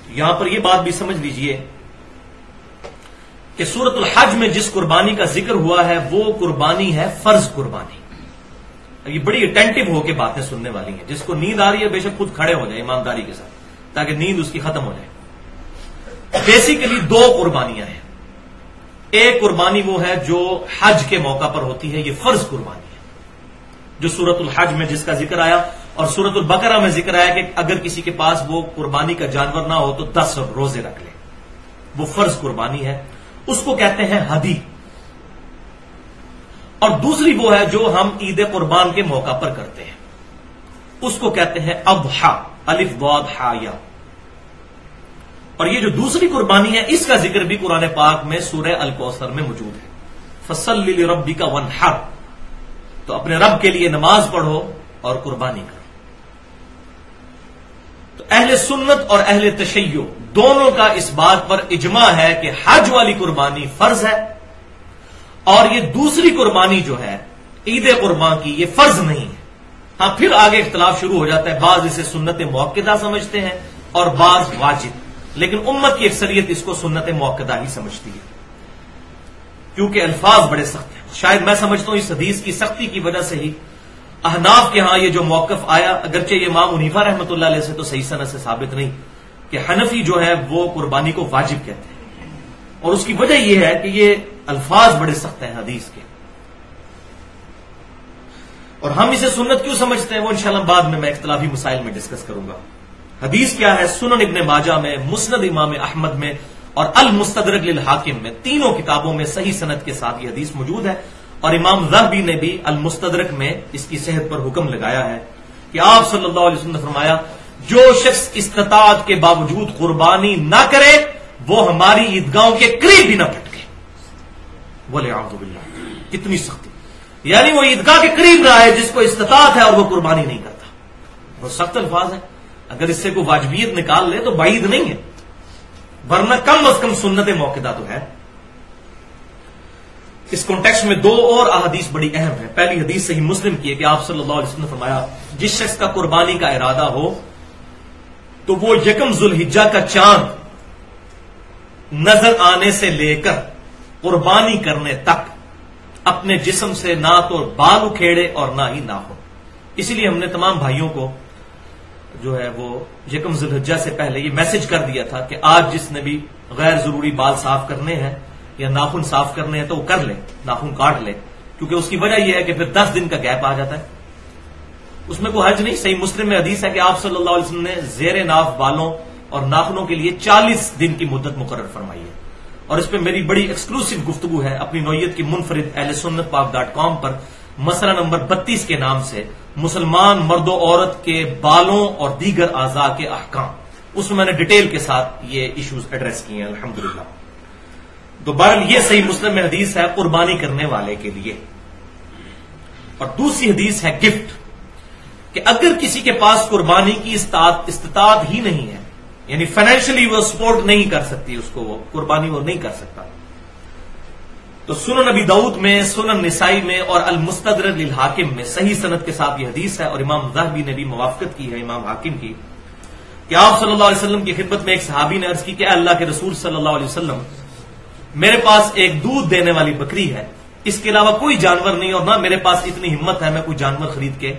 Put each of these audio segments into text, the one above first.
یہاں پر یہ بات بھی سمجھ لیجئے کہ سورۃ الحج میں جس قربانی کا ذکر ہوا ہے وہ قربانی ہے فرض قربانی. یہ بڑی اٹینٹو ہو کے باتیں سننے والی ہیں. جس کو نیند آ رہی ہے بے شک خود کھڑے ہو جائے ایمانداری کے ساتھ تاکہ نیند اس کی ختم ہو جائے. بیسیکلی دو قربانیاں ہیں. ایک قربانی وہ ہے جو حج کے موقع پر ہوتی ہے, یہ فرض قربانی ہے جو سورۃ الحج میں جس کا ذکر آیا, اور سورۃ البقرہ میں ذکر آیا کہ اگر کسی کے پاس وہ قربانی کا جانور نہ ہو تو 10 روزے رکھ لے. وہ فرض قربانی ہے, اس کو کہتے ہیں ہدی. اور دوسری وہ ہے جو ہم عید قربان کے موقع پر کرتے ہیں, اس کو کہتے ہیں اضحیٰ, الف ضاد حا یا. اور یہ جو دوسری قربانی ہے اس کا ذکر بھی قرآن پاک میں سورہ الکوثر میں موجود ہے. فصلی لربک وانحر, تو اپنے رب کے لیے نماز پڑھو اور قربانی کرو. تو اہل سنت اور اہل تشیع دونوں کا اس بات پر اجماع ہے کہ حج والی قربانی فرض ہے, اور یہ دوسری قربانی جو ہے عید قربان کی یہ فرض نہیں ہے. ہاں پھر آگے اختلاف شروع ہو جاتا ہے, بعض اسے سنت موقدہ سمجھتے ہیں اور بعض واجب, لیکن امت کی اکثریت اس کو سنت موقدہ ہی سمجھتی ہے کیونکہ الفاظ بڑے سخت ہیں. شاید میں سمجھتا ہوں اس حدیث کی سختی کی وجہ سے ہی احناف کے ہاں یہ جو موقف آیا, اگرچہ یہ امام حنیفہ رحمۃ اللہ علیہ سے تو صحیح سند سے ثابت نہیں, کہ حنفی جو ہے وہ قربانی کو واجب کہتے ہیں, اور اس کی وجہ یہ ہے کہ یہ الفاظ بڑے سخت ہیں حدیث کے. اور ہم اسے سنت کیوں سمجھتے ہیں وہ انشاءاللہ بعد میں اختلافی مسائل میں ڈسکس کروں گا. حدیث کیا ہے؟ سنن ابن ماجہ میں, مسند امام احمد میں اور المستدرک للحاکم میں, تینوں کتابوں میں صحیح سند کے ساتھ یہ حدیث موجود ہے. اور امام ذہبی نے بھی المستدرک میں اس کی صحت پر حکم لگایا ہے کہ آپ صلی اللہ علیہ وسلم نے فرمایا جو شخص استطاعت کے باوجود قربانی نہ کرے وہ ہماری عیدگاہوں کے قریب بھی نہ پھٹکے. وَلِعَوْذُ بِاللَّهِ, کتنی سختی, یعنی وہ عیدگاہ کے قریب رہا ہے جس کو استطاعت ہے اور وہ قربانی نہیں کرتا. وہ سخت الفاظ ہیں, اگر اس سے کوئی واجبیت نکال لے تو بعید نہیں ہے, ورنہ کم از کم سنت موقدہ تو ہے. اس کانٹیکسٹ میں دو اور احادیث بڑی اہم ہیں. پہلی حدیث صحیح مسلم کی ہے کہ آپ صلی اللہ علیہ وسلم نے فرمایا جس شخص کا قربانی کا ارادہ ہو تو وہ یکم ذوالحجہ کا چاند نظر آنے سے لے کر قربانی کرنے تک اپنے جسم سے نہ تو بال اکھیڑے اور نہ ہی ناخن. اسی لیے ہم نے تمام بھائیوں کو جو ہے وہ یکم ذوالحجہ سے پہلے یہ میسج کر دیا تھا کہ آج جس نے بھی غیر ضروری بال صاف کرنے ہیں یا ناخن صاف کرنے ہیں تو وہ کر لے, ناخن کاٹ لے, کیونکہ اس کی وجہ یہ ہے کہ پھر 10 دن کا گیپ آ جاتا ہے. اس میں کوئی حرج نہیں. صحیح مسلم میں حدیث ہے کہ آپ صلی اللہ علیہ وسلم نے زیر ناف بالوں اور ناخنوں کے لیے 40 دن کی مدت مقرر فرمائی ہے. اور اس پہ میری بڑی ایکسکلوسیو گفتگو ہے اپنی نوعیت کی منفرد ahlsunnatpak.com پر, مسئلہ نمبر 32 کے نام سے مسلمان مرد و عورت کے بالوں اور دیگر اعضاء کے احکام. اس میں نے ڈیٹیل کے ساتھ یہ ایشوز ایڈریس کیے ہیں الحمدللہ. تو بہرحال یہ صحیح مسلم میں حدیث ہے قربانی کرنے والے کے لیے. اور دوسری حدیث ہے گفٹ, کہ اگر کسی کے پاس قربانی کی استطاعت ہی نہیں ہے, یعنی فائنینشلی وہ سپورٹ نہیں کر سکتی اس کو, وہ قربانی وہ نہیں کر سکتا, تو سنن نبی داؤد میں, سنن نسائی میں اور المستدرک للحاکم میں صحیح سند کے ساتھ یہ حدیث ہے. اور امام ذہبی نے بھی موافقت کی ہے امام حاکم کی کہ آپ صلی اللہ علیہ وسلم کی خدمت میں ایک صحابی نے عرض کی کہ اے اللہ کے رسول صلی اللہ علیہ وسلم, میرے پاس ایک دودھ دینے والی بکری ہے, اس کے علاوہ کوئی جانور نہیں, اور نہ میرے پاس اتنی ہمت ہے میں کوئی جانور خرید کے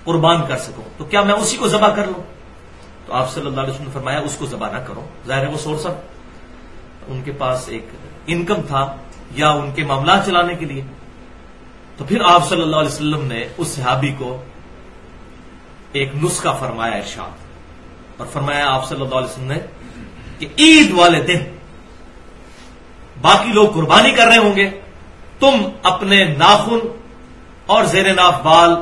قربان کر سکوں, تو کیا میں اسی کو ذبح کر لوں؟ تو آپ صلی اللہ علیہ وسلم نے فرمایا اس کو ذبح نہ کرو. ظاہر ہے وہ سورس آف ان کے پاس ایک انکم تھا یا ان کے معاملات چلانے کے لیے. تو پھر آپ صلی اللہ علیہ وسلم نے اس صحابی کو ایک نسخہ فرمایا ارشاد, اور فرمایا آپ صلی اللہ علیہ وسلم نے کہ عید والے دن باقی لوگ قربانی کر رہے ہوں گے, تم اپنے ناخن اور زیر ناف بال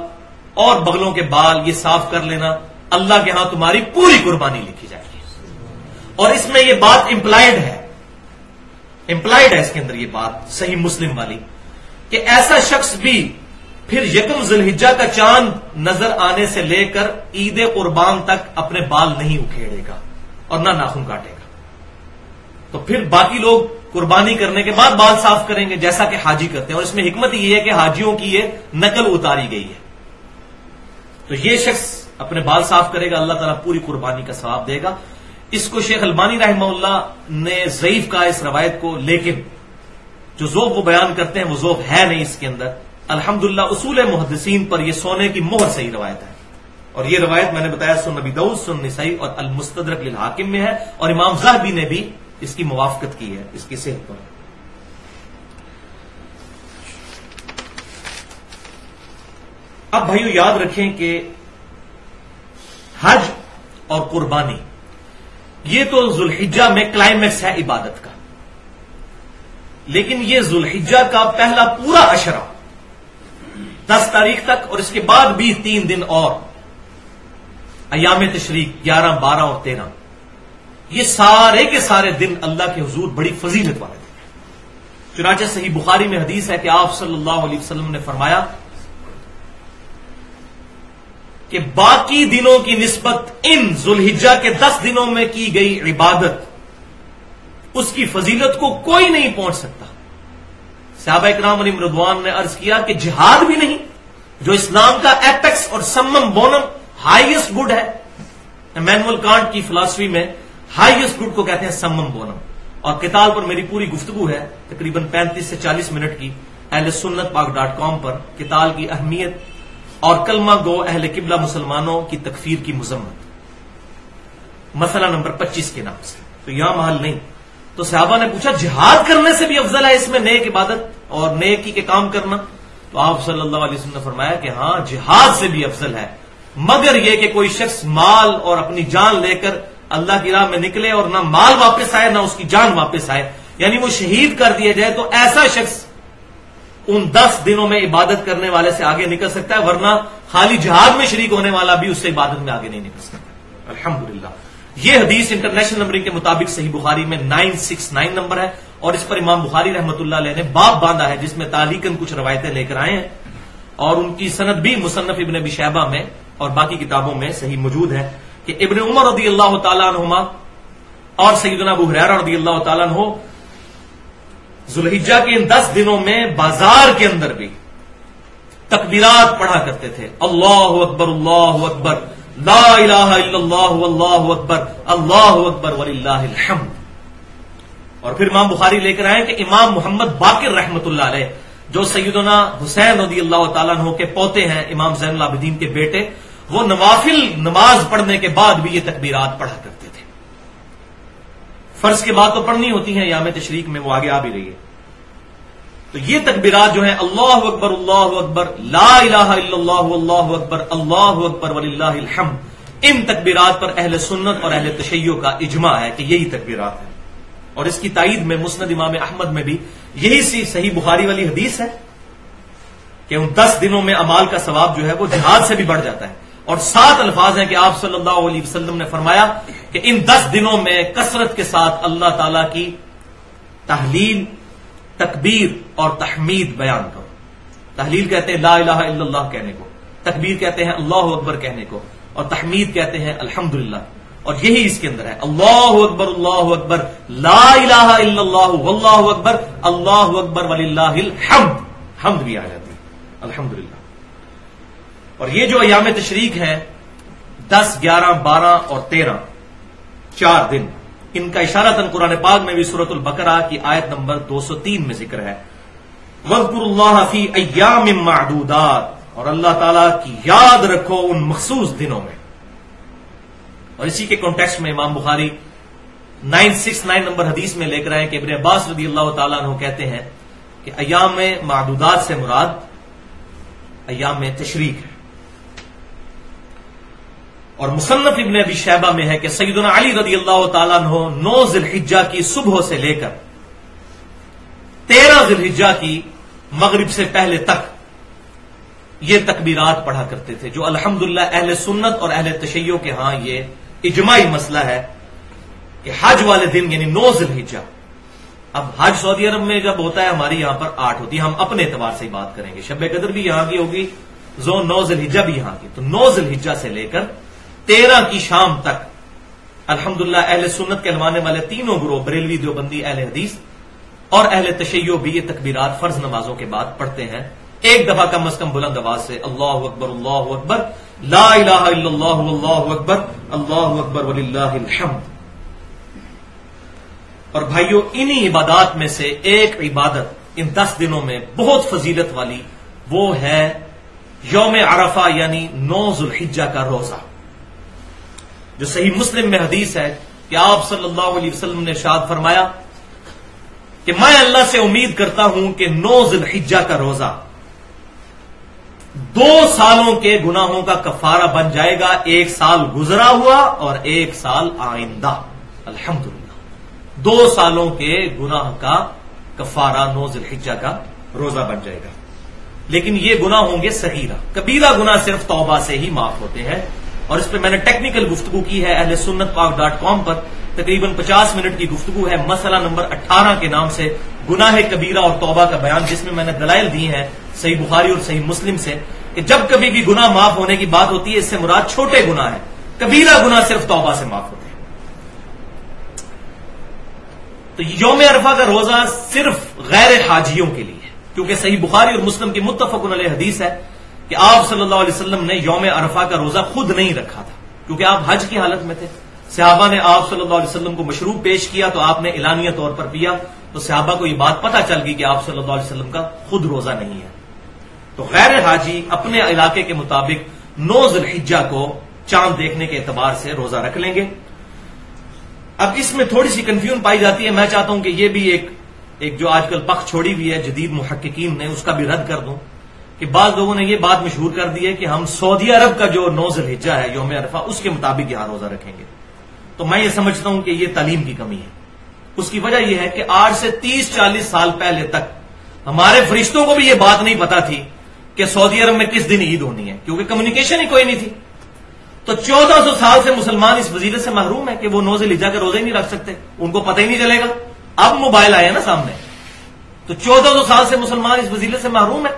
اور بغلوں کے بال یہ صاف کر لینا, اللہ کے ہاں تمہاری پوری قربانی لکھی جائے گی. اور اس میں یہ بات امپلائڈ ہے اس کے اندر یہ بات صحیح مسلم والی کہ ایسا شخص بھی پھر یکم ذوالحجہ کا چاند نظر آنے سے لے کر عید قربان تک اپنے بال نہیں اکھیڑے گا اور نہ ناخن کاٹے گا. تو پھر باقی لوگ قربانی کرنے کے بعد بال صاف کریں گے جیسا کہ حاجی کرتے ہیں. اور اس میں حکمت یہ ہے کہ حاجیوں کی یہ نقل اتاری گئی ہے. تو یہ شخص اپنے بال صاف کرے گا, اللہ تعالیٰ پوری قربانی کا ثواب دے گا. اس کو شیخ البانی رحمہ اللہ نے ضعیف کہا اس روایت کو، لیکن جو ذوق وہ بیان کرتے ہیں وہ ذوق ہے نہیں اس کے اندر. الحمدللہ اصول محدثین پر یہ سونے کی مہر صحیح روایت ہے، اور یہ روایت میں نے بتایا سنن ابی داؤد، سنن نسائی اور المستدرک للحاکم میں ہے، اور امام ذہبی نے بھی اس کی موافقت کی ہے اس کی صحت پر. اب بھائیو یاد رکھیں کہ حج اور قربانی یہ تو ذوالحجہ میں کلائمیکس ہے عبادت کا، لیکن یہ ذوالحجہ کا پہلا پورا عشرہ 10 تاریخ تک، اور اس کے بعد بھی 3 دن اور ایام تشریق 11، 12 اور 13، یہ سارے کے سارے دن اللہ کے حضور بڑی فضیلت والے دن. چنانچہ صحیح بخاری میں حدیث ہے کہ آپ صلی اللہ علیہ وسلم نے فرمایا کہ باقی دنوں کی نسبت ان ذوالحجہ کے 10 دنوں میں کی گئی عبادت اس کی فضیلت کو کوئی نہیں پہنچ سکتا. صحابہ اکرام علیہم رضوان نے عرض کیا کہ جہاد بھی نہیں، جو اسلام کا ایپیکس اور سمم بونم ہائیسٹ گڈ ہے. ایمینول کانٹ کی فلاسفی میں ہائیسٹ گڈ کو کہتے ہیں سمم بونم، اور قتال پر میری پوری گفتگو ہے تقریباً 35 سے 40 منٹ کی اہل سنت پاک.com پر، قتال کی اہمیت اور کلمہ گو اہل قبلہ مسلمانوں کی تکفیر کی مذمت، مسئلہ نمبر 25 کے نام سے. تو یہاں محل نہیں. تو صحابہ نے پوچھا جہاد کرنے سے بھی افضل ہے اس میں نیک عبادت اور نیکی کے کام کرنا؟ تو آپ صلی اللہ علیہ وسلم نے فرمایا کہ ہاں جہاد سے بھی افضل ہے، مگر یہ کہ کوئی شخص مال اور اپنی جان لے کر اللہ کی راہ میں نکلے اور نہ مال واپس آئے نہ اس کی جان واپس آئے، یعنی وہ شہید کر دیا جائے، تو ایسا شخص ان 10 دنوں میں عبادت کرنے والے سے آگے نکل سکتا ہے، ورنہ خالی جہاد میں شریک ہونے والا بھی اس سے عبادت میں آگے نہیں نکل سکتا. الحمدللہ یہ حدیث انٹرنیشنل نمبرنگ کے مطابق صحیح بخاری میں 969 نمبر ہے، اور اس پر امام بخاری رحمۃ اللہ علیہ نے باب باندھا ہے جس میں تعلیقاً کچھ روایتیں لے کر آئے ہیں، اور ان کی سند بھی مصنف ابن ابی شیبہ میں اور باقی کتابوں میں صحیح موجود ہے کہ ابن عمر رضی اللہ تعالیٰ عنہما اور سیدنا ابو ہریرہ رضی اللہ تعالیٰ عنہ ذوالحجہ کے ان 10 دنوں میں بازار کے اندر بھی تکبیرات پڑھا کرتے تھے. اللہ اکبر اللہ اکبر لا الہ الا اللہ واللہ اکبر اللہ اکبر وللہ الحمد. اور پھر امام بخاری لے کر آئے کہ امام محمد باقر رحمت اللہ علیہ جو سیدنا حسین رضی اللہ تعالیٰ عنہ کے پوتے ہیں، امام زین العابدین کے بیٹے، وہ نوافل نماز پڑھنے کے بعد بھی یہ تکبیرات پڑھا کرتے تھے. فرض کے بعد تو پڑھنی ہوتی ہیں یام تشریق میں، وہ آگے آ بھی رہی ہے. تو یہ تکبیرات جو ہیں اللہ اکبر اللہ اکبر لا الہ الا اللہ واللہ اکبر اللہ اکبر وللہ الحمد، ان تکبیرات پر اہل سنت اور اہل تشیع کا اجماع ہے کہ یہی تکبیرات ہیں. اور اس کی تائید میں مسند امام احمد میں بھی یہی سی صحیح بخاری والی حدیث ہے کہ ان 10 دنوں میں اعمال کا ثواب جو ہے وہ جہاد سے بھی بڑھ جاتا ہے. اور 7 الفاظ ہیں کہ آپ صلی اللہ علیہ وسلم نے فرمایا کہ ان 10 دنوں میں کثرت کے ساتھ اللہ تعالی کی تحلیل، تکبیر اور تحمید بیان کرو. تحلیل کہتے ہیں لا الہ الا اللہ کہنے کو، تکبیر کہتے ہیں اللہ اکبر کہنے کو، اور تحمید کہتے ہیں الحمدللہ. اور یہی اس کے اندر ہے اللہ اکبر لا الہ الا اللہ واللہ اکبر اللہ اکبر وللہ الحمد، حمد بھی آ جاتی ہے الحمدللہ. اور یہ جو ایام تشریق ہیں 10، 11، 12 اور 13 4 دن، ان کا اشارتاً قرآن پاک میں بھی سورۃ البقرہ کی آیت نمبر 203 میں ذکر ہے. وَاذْكُرُوا اللَّهَ فِي أَيَّامٍ مَّعْدُودَاتٍ، اور اللہ تعالیٰ کی یاد رکھو ان مخصوص دنوں میں. اور اسی کے کانٹیکسٹ میں امام بخاری 969 نمبر حدیث میں لے کر آئے کہ ابن عباس رضی اللہ تعالیٰ عنہ کہتے ہیں کہ ایام معدودات سے مراد ایام تشریق ہے. اور مصنف ابن ابی شیبہ میں ہے کہ سیدنا علی رضی اللہ تعالیٰ عنہ 9 ذی الحجہ کی صبح سے لے کر 13 ذی الحجہ کی مغرب سے پہلے تک یہ تکبیرات پڑھا کرتے تھے، جو الحمدللہ اہل سنت اور اہل تشیع کے ہاں یہ اجماعی مسئلہ ہے کہ حج والے دن یعنی 9 ذی الحجہ. اب حج سعودی عرب میں جب ہوتا ہے ہماری یہاں پر 8 ہوتی ہے، ہم اپنے اعتبار سے ہی بات کریں گے، شب قدر بھی یہاں کی ہوگی، 9 ذی الحجہ بھی یہاں کی. تو 9 ذی الحجہ سے لے کر 13 کی شام تک الحمدللہ اہل سنت کہلوانے والے تینوں گروہ، بریلوی، دیوبندی، اہل حدیث اور اہل تشیع بھی یہ تکبیرات فرض نمازوں کے بعد پڑھتے ہیں. ایک دفعہ کم از کم بلند آواز سے اللہ اکبر لا الہ الا اللہ واللہ اکبر اللہ اکبر وللہ الحمد. اور بھائیوں انہی عبادات میں سے ایک عبادت ان 10 دنوں میں بہت فضیلت والی وہ ہے یوم عرفہ یعنی 9 ذوالحجہ کا روزہ، جو صحیح مسلم میں حدیث ہے کہ آپ صلی اللہ علیہ وسلم نے ارشاد فرمایا کہ میں اللہ سے امید کرتا ہوں کہ 9 ذوالحجہ کا روزہ 2 سالوں کے گناہوں کا کفارہ بن جائے گا، 1 سال گزرا ہوا اور 1 سال آئندہ، الحمدللہ 2 سالوں کے گناہ کا کفارہ 9 ذوالحجہ کا روزہ بن جائے گا۔ لیکن یہ گناہ ہوں گے صغیرہ، کبیرہ گناہ صرف توبہ سے ہی معاف ہوتے ہیں، اور اس پہ میں نے ٹیکنیکل گفتگو کی ہے اہل سنت پاک.com پر، تقریباً 50 منٹ کی گفتگو ہے، مسئلہ نمبر 18 کے نام سے گناہ کبیرہ اور توبہ کا بیان، جس میں نے دلائل دی ہیں صحیح بخاری اور صحیح مسلم سے کہ جب کبھی بھی گناہ معاف ہونے کی بات ہوتی ہے اس سے مراد چھوٹے گناہ ہیں، کبیرہ گناہ صرف توبہ سے معاف ہوتے ہیں۔ تو یوم عرفہ کا روزہ صرف غیر حاجیوں کے لیے ہے، کیونکہ صحیح بخاری اور مسلم کی متفق علیہ حدیث ہے کہ آپ صلی اللہ علیہ وسلم نے یوم عرفہ کا روزہ خود نہیں رکھا تھا، کیونکہ آپ حج کی حالت میں تھے، صحابہ نے آپ صلی اللہ علیہ وسلم کو مشروب پیش کیا تو آپ نے اعلانیہ طور پر پیا، تو صحابہ کو یہ بات پتہ چل گئی کہ آپ صلی اللہ علیہ وسلم کا خود روزہ نہیں ہے، تو غیر حاجی اپنے علاقے کے مطابق 9 ذوالحجہ کو چاند دیکھنے کے اعتبار سے روزہ رکھ لیں گے۔ اب اس میں تھوڑی سی کنفیوژن پائی جاتی ہے، میں چاہتا ہوں کہ یہ بھی ایک جو آج کل پخ چھوڑی ہوئی ہے جدید محققین نے، اس کا بھی رد کر دوں کہ بعض لوگوں نے یہ بات مشہور کر دی ہے کہ ہم سعودی عرب کا جو 9 ذوالحجہ ہے یوم عرفہ اس کے مطابق یہاں روزہ رکھیں گے، تو میں یہ سمجھتا ہوں کہ یہ تعلیم کی کمی ہے۔ اس کی وجہ یہ ہے کہ آج سے 30-40 سال پہلے تک ہمارے فرشتوں کو بھی یہ بات نہیں پتا تھی کہ سعودی عرب میں کس دن عید ہونی ہے، کیونکہ کمیونیکیشن ہی کوئی نہیں تھی، تو 1400 سال سے مسلمان اس فضیلت سے محروم ہے کہ وہ 9 ذوالحجہ کا روزہ ہی نہیں رکھ سکتے، ان کو پتہ ہی نہیں چلے گا۔ اب موبائل آیا نا سامنے، تو 1400 سال سے مسلمان اس فضیلت سے محروم ہے،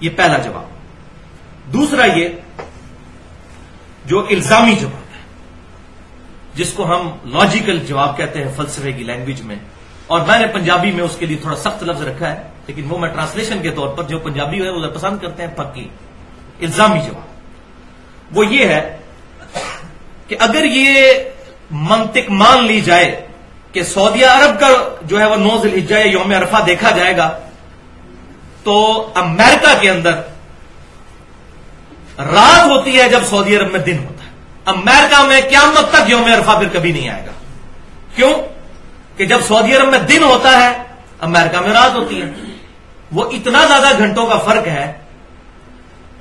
یہ پہلا جواب۔ دوسرا یہ جو الزامی جواب ہے، جس کو ہم لاجیکل جواب کہتے ہیں فلسفے کی لینگویج میں، اور میں نے پنجابی میں اس کے لیے تھوڑا سخت لفظ رکھا ہے، لیکن وہ میں ٹرانسلیشن کے طور پر جو پنجابی ہے وہ پسند کرتے ہیں پکی الزامی جواب، وہ یہ ہے کہ اگر یہ منطق مان لی جائے کہ سعودی عرب کا جو ہے وہ 9 ذوالحجہ یا یوم عرفہ دیکھا جائے گا، تو امریکہ کے اندر رات ہوتی ہے جب سعودی عرب میں دن ہوتا ہے، امریکہ میں قیامت تک یوم عرفہ پھر کبھی نہیں آئے گا۔ کیوں؟ کہ جب سعودی عرب میں دن ہوتا ہے امریکہ میں رات ہوتی ہے، وہ اتنا زیادہ گھنٹوں کا فرق ہے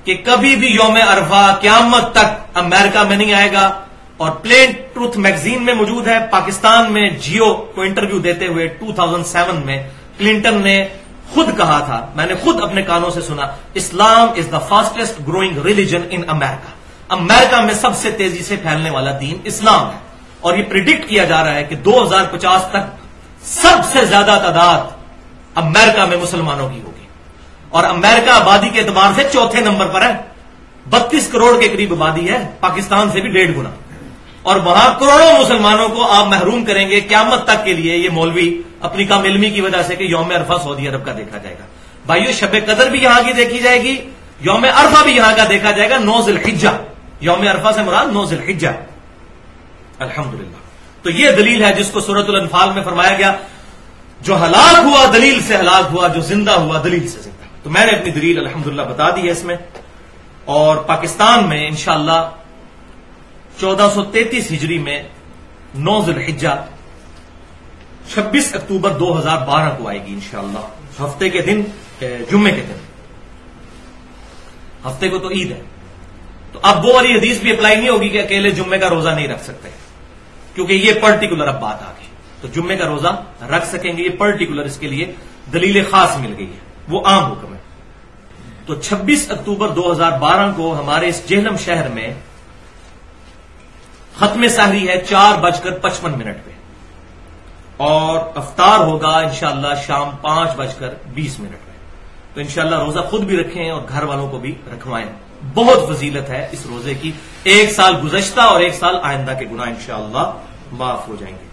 کہ کبھی بھی یوم عرفہ قیامت تک امریکہ میں نہیں آئے گا۔ اور پلین ٹروتھ میگزین میں موجود ہے، پاکستان میں جیو کو انٹرویو دیتے ہوئے 2007 میں کلنٹن نے خود کہا تھا، میں نے خود اپنے کانوں سے سنا، اسلام از دا فاسٹسٹ گروئنگ ریلیجن ان امریکہ، امریکہ میں سب سے تیزی سے پھیلنے والا دین اسلام ہے، اور یہ پریڈکٹ کیا جا رہا ہے کہ 2050 تک سب سے زیادہ تعداد امریکہ میں مسلمانوں کی ہوگی، اور امریکہ آبادی کے اعتبار سے 4تھے نمبر پر ہے، 32 کروڑ کے قریب آبادی ہے، پاکستان سے بھی 1.5 گنا، اور وہاں کروڑوں مسلمانوں کو آپ محروم کریں گے قیامت تک کے لیے، یہ مولوی اپنی کم علمی کی وجہ سے کہ یوم عرفہ سعودی عرب کا دیکھا جائے گا۔ بھائیو شب قدر بھی یہاں کی دیکھی جائے گی، یوم عرفہ بھی یہاں کا دیکھا جائے گا، 9 ذوالحجہ، یوم عرفہ سے مراد 9 ذوالحجہ، الحمدللہ۔ تو یہ دلیل ہے جس کو سورۃ الانفال میں فرمایا گیا، جو ہلاک ہوا دلیل سے ہلاک ہوا، جو زندہ ہوا دلیل سے زندہ۔ تو میں نے اپنی دلیل الحمدللہ بتا دی ہے اس میں، اور پاکستان میں انشاءاللہ 1433 ہجری میں 9 ذوالحجہ 26 اکتوبر 2012 کو آئے گی انشاءاللہ، ہفتے کے دن، جمعے کے دن، ہفتے کو تو عید ہے، تو اب وہ والی حدیث بھی اپلائی نہیں ہوگی کہ اکیلے جمعے کا روزہ نہیں رکھ سکتے، کیونکہ یہ پرٹیکولر اب بات آ گئی، تو جمعے کا روزہ رکھ سکیں گے، یہ پرٹیکولر اس کے لیے دلیل خاص مل گئی ہے، وہ عام حکم ہے۔ تو 26 اکتوبر 2012 کو ہمارے اس جہلم شہر میں ختم سحری ہے 4:55 پہ، اور افطار ہوگا انشاءاللہ شام 5:20 پہ۔ تو انشاءاللہ روزہ خود بھی رکھیں اور گھر والوں کو بھی رکھوائیں، بہت فضیلت ہے اس روزے کی، 1 سال گزشتہ اور 1 سال آئندہ کے گناہ انشاءاللہ معاف ہو جائیں گے۔